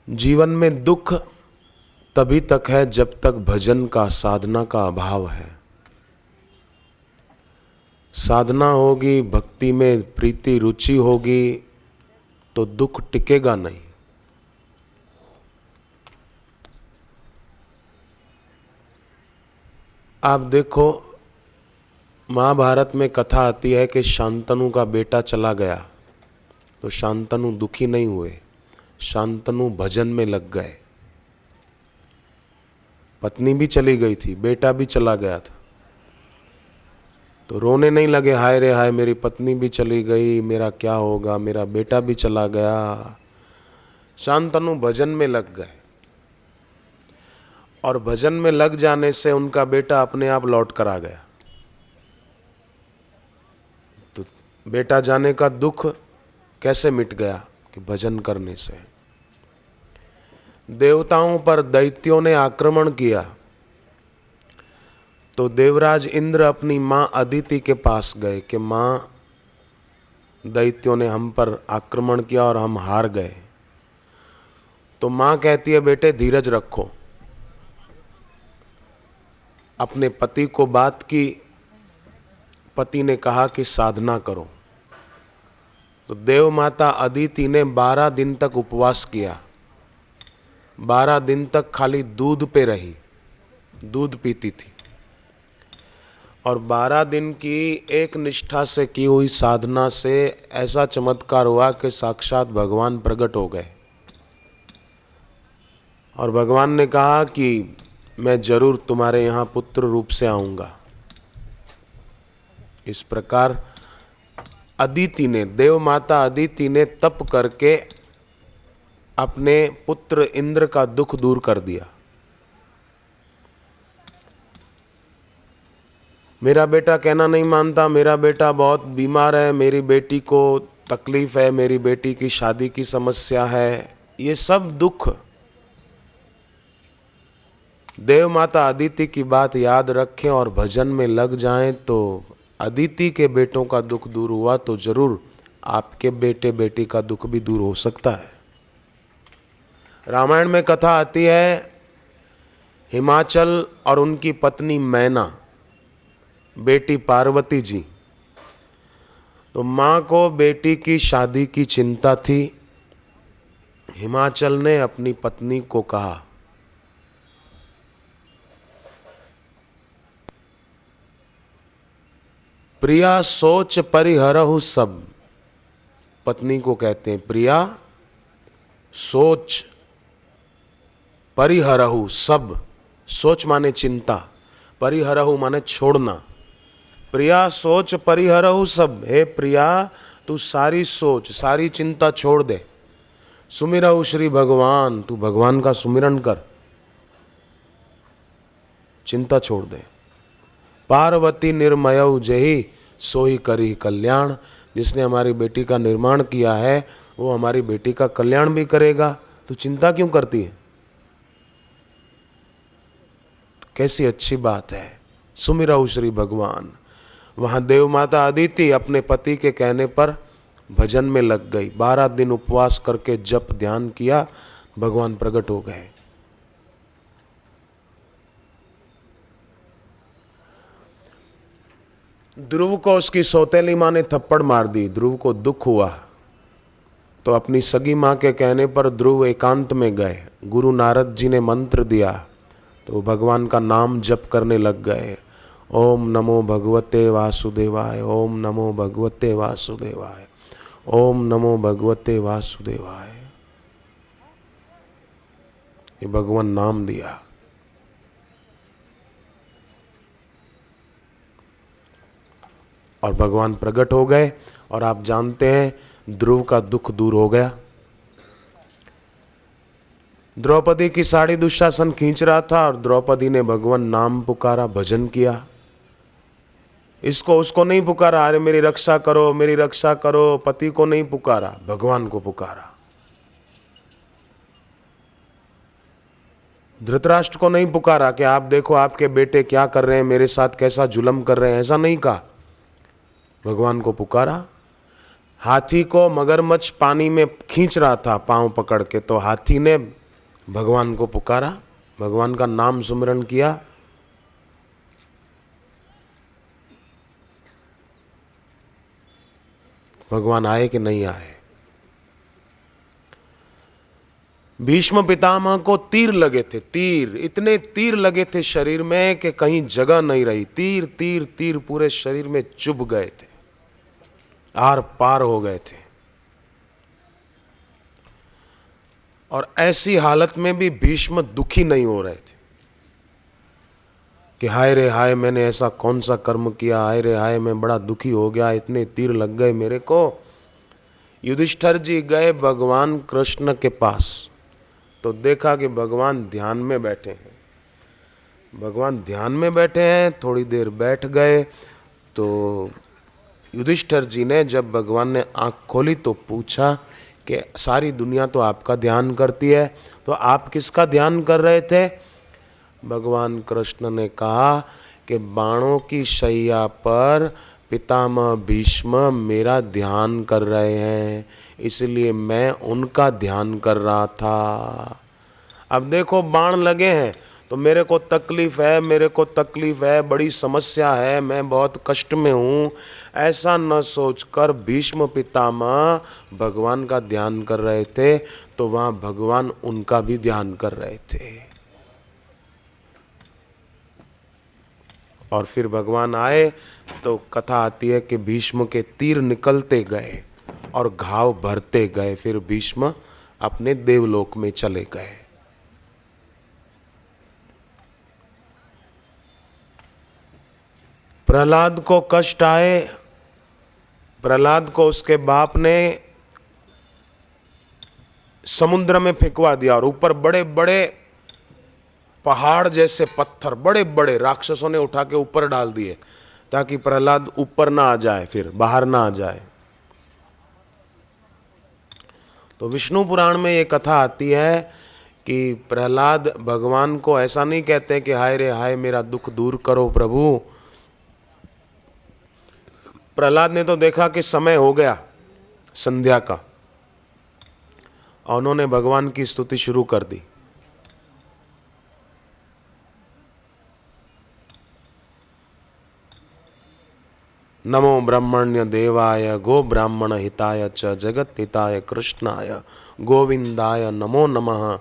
जीवन में दुख तभी तक है जब तक भजन का, साधना का अभाव है। साधना होगी, भक्ति में प्रीति रुचि होगी तो दुख टिकेगा नहीं। आप देखो, महाभारत में कथा आती है कि शांतनु का बेटा चला गया तो शांतनु दुखी नहीं हुए, शांतनु भजन में लग गए। पत्नी भी चली गई थी, बेटा भी चला गया था, तो रोने नहीं लगे हाय रे हाय मेरी पत्नी भी चली गई, मेरा क्या होगा, मेरा बेटा भी चला गया। शांतनु भजन में लग गए और भजन में लग जाने से उनका बेटा अपने आप लौट कर आ गया। तो बेटा जाने का दुख कैसे मिट गया? कि भजन करने से। देवताओं पर दैत्यों ने आक्रमण किया तो देवराज इंद्र अपनी मां अदिति के पास गए कि मां, दैत्यों ने हम पर आक्रमण किया और हम हार गए। तो मां कहती है बेटे धीरज रखो। अपने पति को बात की, पति ने कहा कि साधना करो। तो देव माता अदिति ने 12 दिन तक उपवास किया, 12 दिन तक खाली दूध पे रही, दूध पीती थी और 12 दिन की एक निष्ठा से की हुई साधना से ऐसा चमत्कार हुआ कि साक्षात भगवान प्रकट हो गए। और भगवान ने कहा कि मैं जरूर तुम्हारे यहाँ पुत्र रूप से आऊँगा। इस प्रकार अदिति ने, देव माता अदिति ने तप करके अपने पुत्र इंद्र का दुख दूर कर दिया। मेरा बेटा कहना नहीं मानता, मेरा बेटा बहुत बीमार है, मेरी बेटी को तकलीफ है, मेरी बेटी की शादी की समस्या है, ये सब दुख देव माता अदिति की बात याद रखें और भजन में लग जाएं तो अदिति के बेटों का दुख दूर हुआ तो जरूर आपके बेटे बेटी का दुख भी दूर हो सकता है। रामायण में कथा आती है, हिमाचल और उनकी पत्नी मैना, बेटी पार्वती जी। तो माँ को बेटी की शादी की चिंता थी। हिमाचल ने अपनी पत्नी को कहा, प्रिया सोच परिहरहु सब। पत्नी को कहते हैं प्रिया सोच परिहरहु सब। सोच माने चिंता, परिहरहु माने छोड़ना। प्रिया सोच परिहरहु सब। हे प्रिया तू सारी सोच, सारी चिंता छोड़ दे। सुमिरहु श्री भगवान, तू भगवान का सुमिरन कर, चिंता छोड़ दे। पार्वती निर्मयऊ जही सोई करी कल्याण। जिसने हमारी बेटी का निर्माण किया है वो हमारी बेटी का कल्याण भी करेगा, तू चिंता क्यों करती है? कैसी अच्छी बात है। सुमिरहु श्री भगवान। वहां देव माता अदिति अपने पति के कहने पर भजन में लग गई। 12 दिन उपवास करके जप ध्यान किया, भगवान प्रकट हो गए। ध्रुव को उसकी सौतेली माँ ने थप्पड़ मार दी। ध्रुव को दुख हुआ तो अपनी सगी माँ के कहने पर ध्रुव एकांत में गए। गुरु नारद जी ने मंत्र दिया तो भगवान का नाम जप करने लग गए। ओम नमो भगवते वासुदेवाय, ओम नमो भगवते वासुदेवाय, ओम नमो भगवते वासुदेवाय। ये भगवान नाम दिया। और भगवान प्रकट हो गए और आप जानते हैं ध्रुव का दुख दूर हो गया। द्रौपदी की साड़ी दुशासन खींच रहा था और द्रौपदी ने भगवान नाम पुकारा, भजन किया। इसको उसको नहीं पुकारा, अरे मेरी रक्षा करो मेरी रक्षा करो, पति को नहीं पुकारा, भगवान को पुकारा। धृतराष्ट्र को नहीं पुकारा कि आप देखो आपके बेटे क्या कर रहे हैं, मेरे साथ कैसा जुल्म कर रहे हैं, ऐसा नहीं कहा, भगवान को पुकारा। हाथी को मगरमच्छ पानी में खींच रहा था पांव पकड़ के, तो हाथी ने भगवान को पुकारा, भगवान का नाम सुमिरन किया। भगवान आए कि नहीं आए। भीष्म पितामह को तीर लगे थे, तीर, इतने तीर लगे थे शरीर में कि कहीं जगह नहीं रही। तीर तीर तीर पूरे शरीर में चुभ गए थे, आर पार हो गए थे। और ऐसी हालत में भी भीष्म दुखी नहीं हो रहे थे कि हाय रे हाय, मैंने ऐसा कौन सा कर्म किया, हाय रे हाय, मैं बड़ा दुखी हो गया, इतने तीर लग गए मेरे को। युधिष्ठिर जी गए भगवान कृष्ण के पास, तो देखा कि भगवान ध्यान में बैठे हैं। भगवान ध्यान में बैठे हैं, थोड़ी देर बैठ गए तो युधिष्ठिर जी ने, जब भगवान ने आंख खोली तो पूछा कि सारी दुनिया तो आपका ध्यान करती है, तो आप किसका ध्यान कर रहे थे? भगवान कृष्ण ने कहा कि बाणों की शैया पर पितामह भीष्म मेरा ध्यान कर रहे हैं, इसलिए मैं उनका ध्यान कर रहा था। अब देखो बाण लगे हैं तो मेरे को तकलीफ है, मेरे को तकलीफ है, बड़ी समस्या है, मैं बहुत कष्ट में हूँ, ऐसा न सोचकर भीष्म पितामह भगवान का ध्यान कर रहे थे, तो वहाँ भगवान उनका भी ध्यान कर रहे थे। और फिर भगवान आए तो कथा आती है कि भीष्म के तीर निकलते गए और घाव भरते गए, फिर भीष्म अपने देवलोक में चले गए। प्रहलाद को कष्ट आए, प्रहलाद को उसके बाप ने समुद्र में फेंकवा दिया और ऊपर बड़े बड़े पहाड़ जैसे पत्थर, बड़े बड़े राक्षसों ने उठा के ऊपर डाल दिए ताकि प्रहलाद ऊपर ना आ जाए, फिर बाहर ना आ जाए। तो विष्णु पुराण में ये कथा आती है कि प्रहलाद भगवान को ऐसा नहीं कहते कि हाय रे हाय, मेरा दुख दूर करो प्रभु। प्रहलाद ने तो देखा कि समय हो गया संध्या का, और उन्होंने भगवान की स्तुति शुरू कर दी। नमो ब्रह्मण्य देवाय गो ब्राह्मण हिताय च जगत हिताय कृष्णाय गोविंदाय नमो नमः,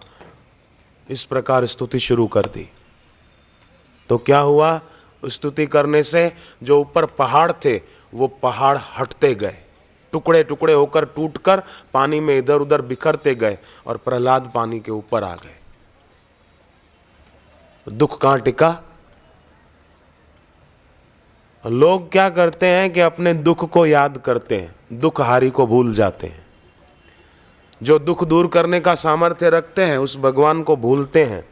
इस प्रकार स्तुति शुरू कर दी। तो क्या हुआ? स्तुति करने से जो ऊपर पहाड़ थे वो पहाड़ हटते गए, टुकड़े टुकड़े होकर टूटकर पानी में इधर उधर बिखरते गए और प्रहलाद पानी के ऊपर आ गए। दुख कहाँ टिका? लोग क्या करते हैं कि अपने दुख को याद करते हैं, दुख हारी को भूल जाते हैं। जो दुख दूर करने का सामर्थ्य रखते हैं उस भगवान को भूलते हैं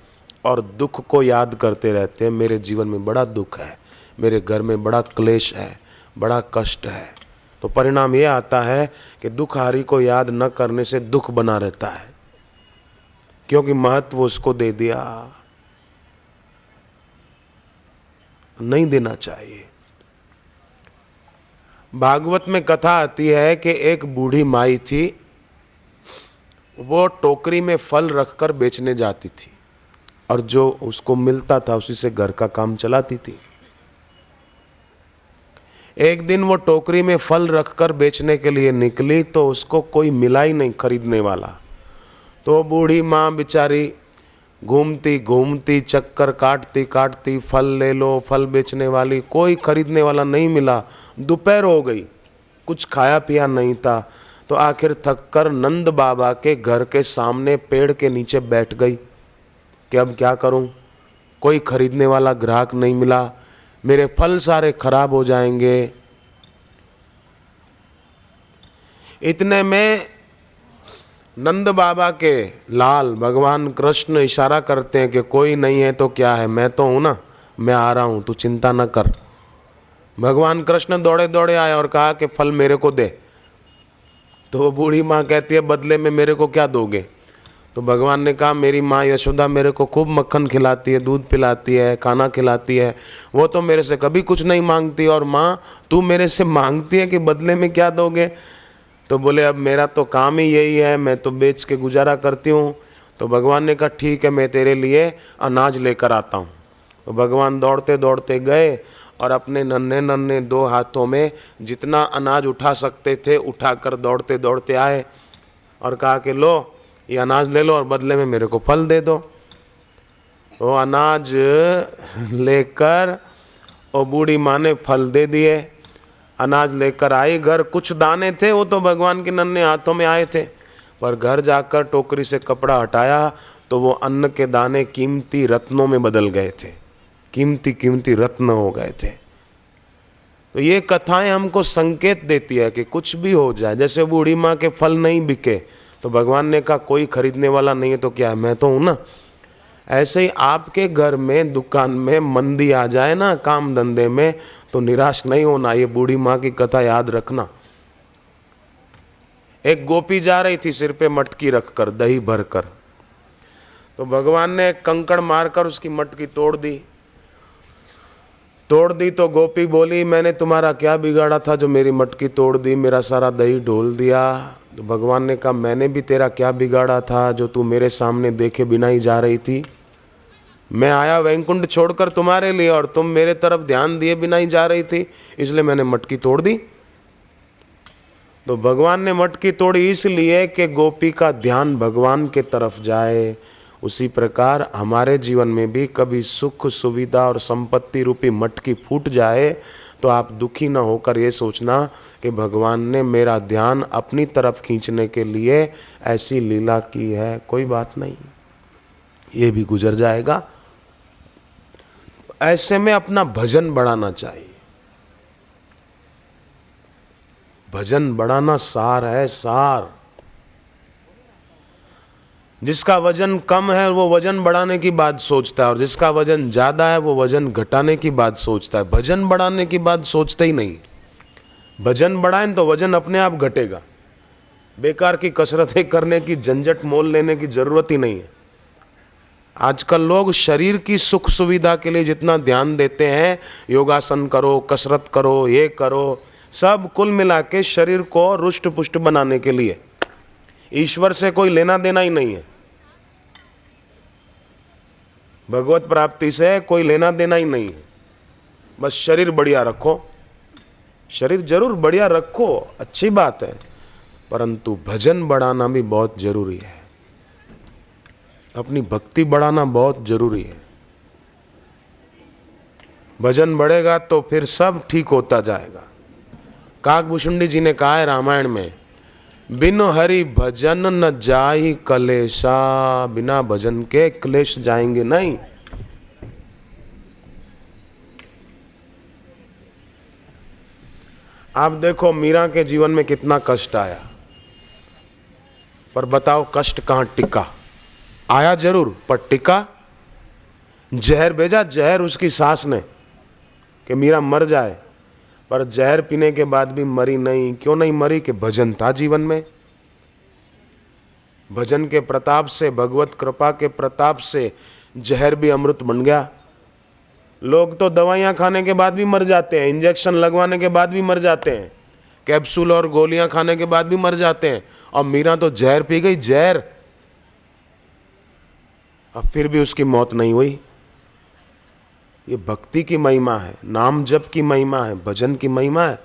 और दुख को याद करते रहते हैं। मेरे जीवन में बड़ा दुख है, मेरे घर में बड़ा क्लेश है, बड़ा कष्ट है। तो परिणाम ये आता है कि दुख हारी को याद न करने से दुख बना रहता है, क्योंकि महत्व उसको दे दिया, नहीं देना चाहिए। भागवत में कथा आती है कि एक बूढ़ी माई थी, वो टोकरी में फल रखकर बेचने जाती थी और जो उसको मिलता था उसी से घर का काम चलाती थी। एक दिन वो टोकरी में फल रखकर बेचने के लिए निकली तो उसको कोई मिला ही नहीं खरीदने वाला। तो बूढ़ी माँ बेचारी घूमती घूमती चक्कर काटती काटती, फल ले लो, फल बेचने वाली, कोई खरीदने वाला नहीं मिला। दोपहर हो गई, कुछ खाया पिया नहीं था, तो आखिर थक कर नंद बाबा के घर के सामने पेड़ के नीचे बैठ गई कि अब क्या करूं, कोई खरीदने वाला ग्राहक नहीं मिला, मेरे फल सारे खराब हो जाएंगे। इतने में नंद बाबा के लाल भगवान कृष्ण इशारा करते हैं कि कोई नहीं है तो क्या है, मैं तो हूं ना, मैं आ रहा हूं, तू चिंता न कर। भगवान कृष्ण दौड़े दौड़े आए और कहा कि फल मेरे को दे। तो वो बूढ़ी माँ कहती है बदले में मेरे को क्या दोगे? तो भगवान ने कहा मेरी माँ यशोदा मेरे को खूब मक्खन खिलाती है, दूध पिलाती है, खाना खिलाती है, वो तो मेरे से कभी कुछ नहीं मांगती, और माँ तू मेरे से मांगती है कि बदले में क्या दोगे? तो बोले अब मेरा तो काम ही यही है, मैं तो बेच के गुजारा करती हूँ। तो भगवान ने कहा ठीक है, मैं तेरे लिए अनाज लेकर आता हूँ। तो भगवान दौड़ते दौड़ते गए और अपने नन्हे नन्हे 2 हाथों में जितना अनाज उठा सकते थे उठाकर दौड़ते दौड़ते आए और कहा कि लो ये अनाज ले लो और बदले में मेरे को फल दे दो। वो अनाज लेकर और बूढ़ी माँ ने फल दे दिए। अनाज लेकर आई घर, कुछ दाने थे वो तो भगवान के नन्हे हाथों में आए थे, पर घर जाकर टोकरी से कपड़ा हटाया तो वो अन्न के दाने कीमती रत्नों में बदल गए थे, कीमती कीमती रत्न हो गए थे। तो ये कथाएं हमको संकेत देती है कि कुछ भी हो जाए, जैसे बूढ़ी माँ के फल नहीं बिके तो भगवान ने कहा कोई खरीदने वाला नहीं है तो क्या है, मैं तो हूं ना। ऐसे ही आपके घर में दुकान में मंदी आ जाए ना काम धंधे में, तो निराश नहीं होना। ये बूढ़ी माँ की कथा याद रखना। एक गोपी जा रही थी सिर पे मटकी रखकर दही भरकर, तो भगवान ने कंकड़ मारकर उसकी मटकी तोड़ दी। तो गोपी बोली मैंने तुम्हारा क्या बिगाड़ा था जो मेरी मटकी तोड़ दी, मेरा सारा दही ढोल दिया। तो भगवान ने कहा मैंने भी तेरा क्या बिगाड़ा था जो तू मेरे सामने देखे बिना ही जा रही थी। मैं आया वैकुंठ छोड़कर तुम्हारे लिए और तुम मेरे तरफ ध्यान दिए बिना ही जा रही थी, इसलिए मैंने मटकी तोड़ दी। तो भगवान ने मटकी तोड़ी इसलिए कि गोपी का ध्यान भगवान के तरफ जाए। उसी प्रकार हमारे जीवन में भी कभी सुख सुविधा और संपत्ति रूपी मटकी फूट जाए तो आप दुखी न होकर ये सोचना कि भगवान ने मेरा ध्यान अपनी तरफ खींचने के लिए ऐसी लीला की है, कोई बात नहीं, ये भी गुजर जाएगा। ऐसे में अपना भजन बढ़ाना चाहिए। भजन बढ़ाना सार है, सार। जिसका वजन कम है वो वजन बढ़ाने की बात सोचता है, और जिसका वजन ज्यादा है वो वजन घटाने की बात सोचता है, भजन बढ़ाने की बात सोचते ही नहीं। भजन बढ़ाएं तो वजन अपने आप घटेगा। बेकार की कसरतें करने की झंझट मोल लेने की जरूरत ही नहीं है। आजकल लोग शरीर की सुख सुविधा के लिए जितना ध्यान देते हैं, योगासन करो, कसरत करो, ये करो, सब कुल मिला के शरीर को रुष्ट पुष्ट बनाने के लिए, ईश्वर से कोई लेना देना ही नहीं है। भगवत प्राप्ति से कोई लेना देना ही नहीं है। बस शरीर बढ़िया रखो, शरीर जरूर बढ़िया रखो, अच्छी बात है, परंतु भजन बढ़ाना भी बहुत जरूरी है। अपनी भक्ति बढ़ाना बहुत जरूरी है। भजन बढ़ेगा तो फिर सब ठीक होता जाएगा। काकभूषुंडी जी ने कहा है रामायण में, बिन हरि भजन न जाई कलेशा, बिना भजन के क्लेश जाएंगे नहीं। आप देखो मीरा के जीवन में कितना कष्ट आया, पर बताओ कष्ट कहां टिका? आया जरूर पर टिका। जहर भेजा, जहर उसकी सास ने कि मीरा मर जाए, पर जहर पीने के बाद भी मरी नहीं। क्यों नहीं मरी? कि भजन था जीवन में। भजन के प्रताप से, भगवत कृपा के प्रताप से जहर भी अमृत बन गया। लोग तो दवाइयां खाने के बाद भी मर जाते हैं, इंजेक्शन लगवाने के बाद भी मर जाते हैं, कैप्सूल और गोलियां खाने के बाद भी मर जाते हैं, और मीरा तो जहर पी गई, जहर, अब फिर भी उसकी मौत नहीं हुई। ये भक्ति की महिमा है, नाम जप की महिमा है, भजन की महिमा है।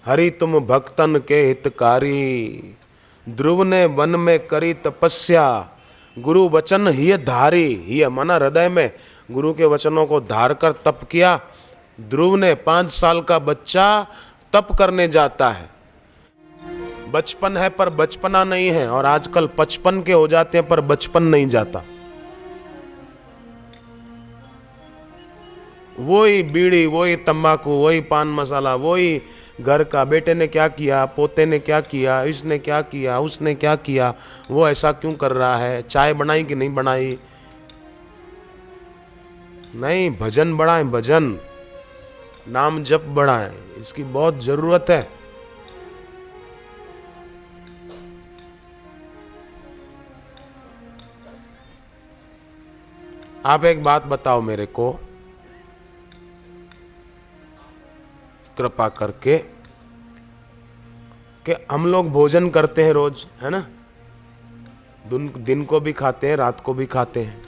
हरि तुम भक्तन के हितकारी, ध्रुव ने वन में करी तपस्या, गुरु वचन ही धारी, ही माना हृदय में गुरु के वचनों को धार कर तप किया। ध्रुव ने 5 साल का बच्चा तप करने जाता है। बचपन है पर बचपना नहीं है, और आजकल 55 के हो जाते हैं पर बचपन नहीं जाता। वही बीड़ी, वही तंबाकू, वही पान मसाला, वही घर का, बेटे ने क्या किया, पोते ने क्या किया, इसने क्या किया, उसने क्या किया, वो ऐसा क्यों कर रहा है, चाय बनाई कि नहीं बनाई। नहीं, भजन बढ़ाएं, भजन, नाम जप बढ़ाएं, इसकी बहुत जरूरत है। आप एक बात बताओ मेरे को, कृपा करके, कि हम लोग भोजन करते हैं रोज, है ना, दिन को भी खाते हैं, रात को भी खाते हैं,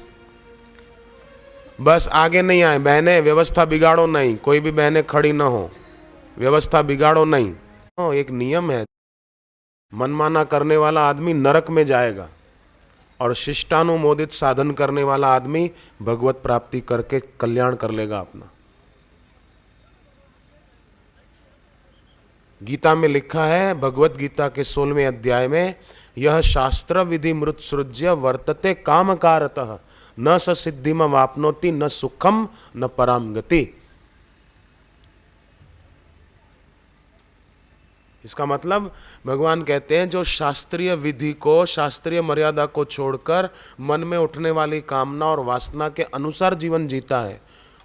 बस आगे नहीं आए बहनें, व्यवस्था बिगाड़ो नहीं, कोई भी बहनें खड़ी ना हो, व्यवस्था बिगाड़ो नहीं। एक नियम है, मनमाना करने वाला आदमी नरक में जाएगा और शिष्टानुमोदित साधन करने वाला आदमी भगवत प्राप्ति करके कल्याण कर लेगा अपना। गीता में लिखा है, भगवत गीता के 16वें अध्याय में, यह शास्त्र विधि मृत्सृज्य वर्तते कामकारतः न स सिद्धिम वाप्नोति न सुखम न पराम गति। इसका मतलब भगवान कहते हैं जो शास्त्रीय विधि को, शास्त्रीय मर्यादा को छोड़कर मन में उठने वाली कामना और वासना के अनुसार जीवन जीता है,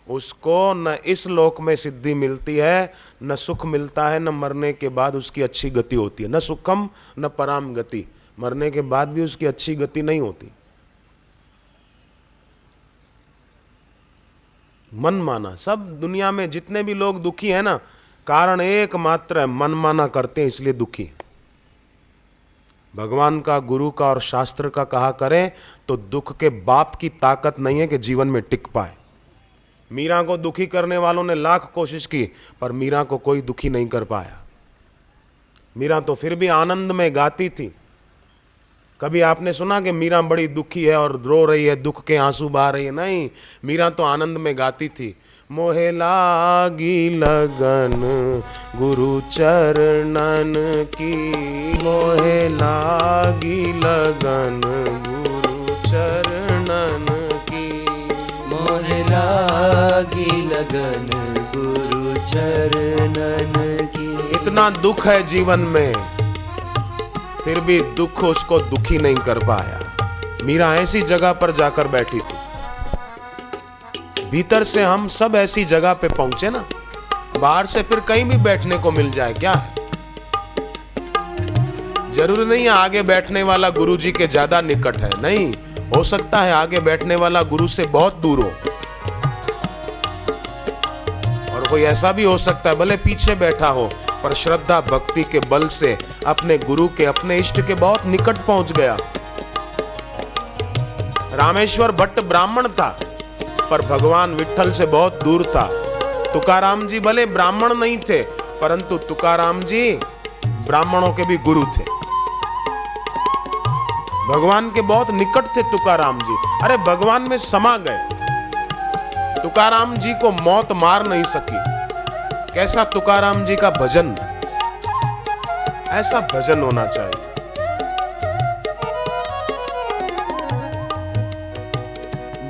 उसको न इस लोक में सिद्धि मिलती है, न सुख मिलता है, न मरने के बाद उसकी अच्छी गति होती है। न सुखम न पराम गति, मरने के बाद भी उसकी अच्छी गति नहीं होती। मन माना, सब दुनिया में जितने भी लोग दुखी हैं ना, कारण एकमात्र है, मनमाना करते हैं इसलिए दुखी। भगवान का, गुरु का और शास्त्र का कहा करें तो दुख के बाप की ताकत नहीं है कि जीवन में टिक पाए। मीरा को दुखी करने वालों ने लाख कोशिश की, पर मीरा को कोई दुखी नहीं कर पाया। मीरा तो फिर भी आनंद में गाती थी। कभी आपने सुना कि मीरा बड़ी दुखी है और रो रही है, दुख के आंसू बहा रही है? नहीं, मीरा तो आनंद में गाती थी। मोहे लागी लगन गुरु चरणन की, मोहे लागी लगन गुरु चरणन की, मोहे लागी लगन गुरु चरणन की। इतना दुख है जीवन में, फिर भी दुख उसको दुखी नहीं कर पाया। मीरा ऐसी जगह पर जाकर बैठी थी। भीतर से हम सब ऐसी जगह पे पहुंचे ना, बाहर से फिर कहीं भी बैठने को मिल जाए क्या है? जरूरी नहीं है आगे बैठने वाला गुरु जी के ज्यादा निकट है, नहीं, हो सकता है आगे बैठने वाला गुरु से बहुत दूर हो, और कोई ऐसा भी हो सकता है भले पीछे बैठा हो पर श्रद्धा भक्ति के बल से अपने गुरु के, अपने इष्ट के बहुत निकट पहुंच गया। रामेश्वर भट्ट ब्राह्मण था पर भगवान विठ्ठल से बहुत दूर था। तुकाराम जी भले ब्राह्मण नहीं थे, परंतु तुकाराम जी ब्राह्मणों के भी गुरु थे, भगवान के बहुत निकट थे तुकाराम जी। अरे भगवान में समा गए। तुकाराम जी को मौत मार नहीं सकी। कैसा तुकाराम जी का भजन, ऐसा भजन होना चाहिए।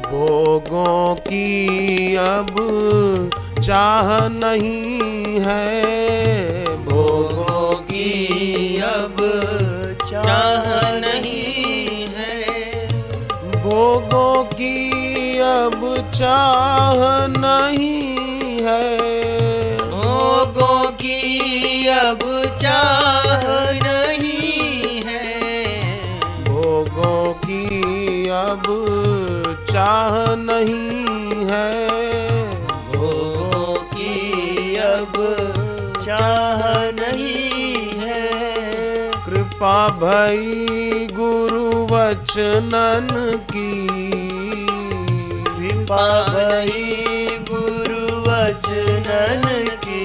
भोगों की अब चाह नहीं है, भोगों की अब चाह नहीं है, भोगों की अब चाह नहीं है, भोगों की अब चाह नहीं है, भोगों की अब चाह नहीं है, भोगों की अब चाह नहीं है। कृपा भई गुरु वचनन की, कृपा भई गुरु वचनन की,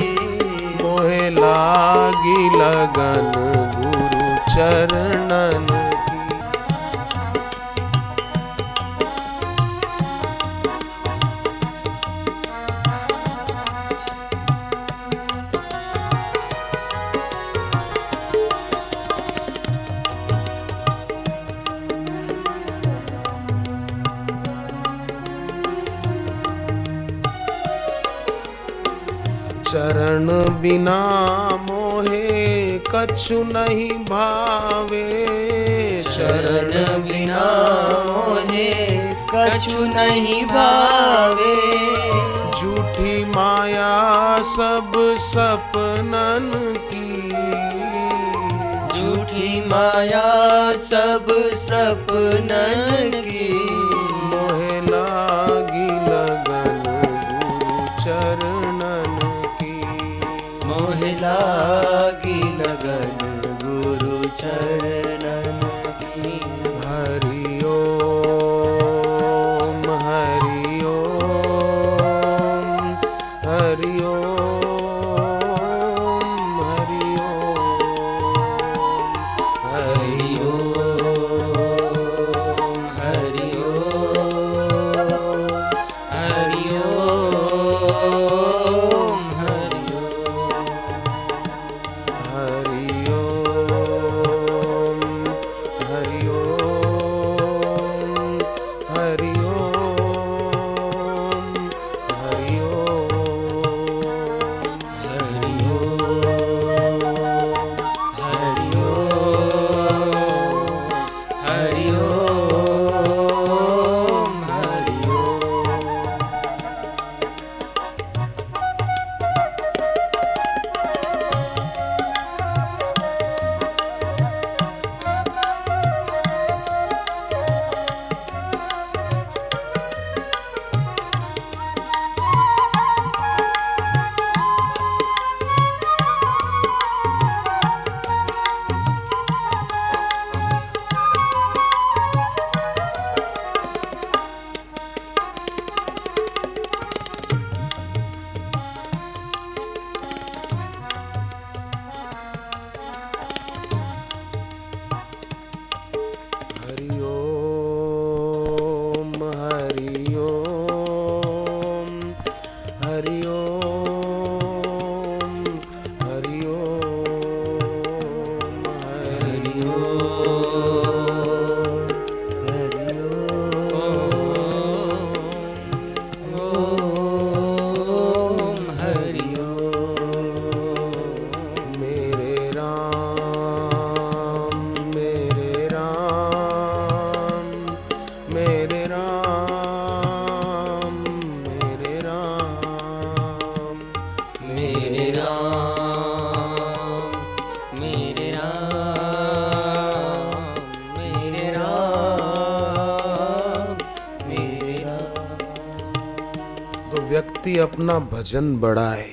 मोहे लागी लगन गुरु चरणन की। चरण बिना मोहे कछु नहीं भावे, चरण बिना मोहे कछु नहीं भावे, झूठी माया सब सपनन की, झूठी माया सब सपनन की, मोहे लागी लगन गुरु चरणन की, मोहे लागी लगन चरणन की। हरि ओम हरि ओम हरि ओम हरि ओम हरि ओम हरि ओम हरि ओम हरि ओम हरि ओम हरि ओम हरि ओम हरि ओम हरि ओम हरि ओम। मेरे राम मेरे राम मेरे राम मेरे राम मेरे राम मेरे राम मेरे राम मेरे राम। तो व्यक्ति अपना भजन बढ़ाए,